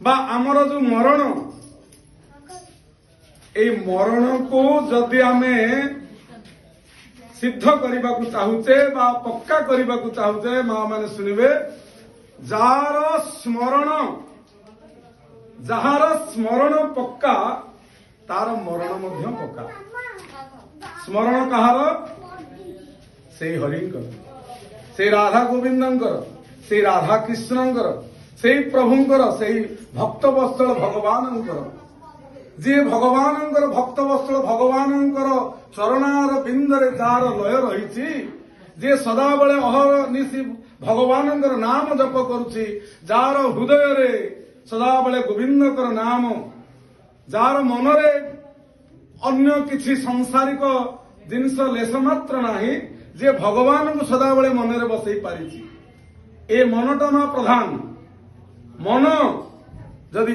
बा आमर जो मरण ए मरण को जदि आमे सिद्ध करने को चाहूचे बा पक्का करने को चाहूचे माँ मैंने सुनिबे जार स्मरण पक्का तार मरण मध्य पक्का। स्मरण कहार से हरिंकर से राधा गोविंदंकर से राधा कृष्णंकर से प्रभुंकर से भक्त वत्सल भगवानंकर जे भगवानंकर भक्त वत्सल भगवानंकर चरणार बिंदरे जार लय रही जे सदाबले अहर्निशि भगवानंकर नाम जप करुछि जार हृदय रे सदाबले गोविंदकर नाम जार मनरे अन्य किछि सांसारिक जिनस लेस मात्र नाही जे भगवान को सदाबले मनरे बसई पारिछि ए मनटा मा प्रधान मन जदि